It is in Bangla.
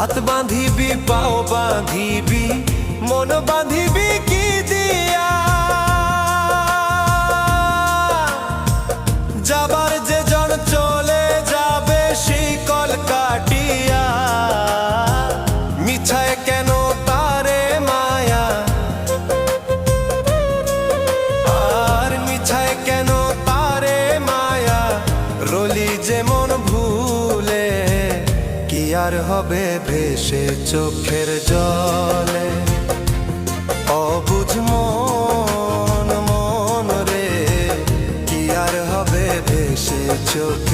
হাত বাঁধিবি পাও বাঁধিবি মন বাঁধিবি কি দিয়া যাবার যে জন চলে যাবে শিকল কাটিয়া মিছায় কেন তারে মায়া আর মিছায় কেন তারে মায়া রলি যেমন ভুলে কি আর হবে ভেসে চোখের জলে অবুঝ মন মন রে কি আর হবে ভেসে চোখ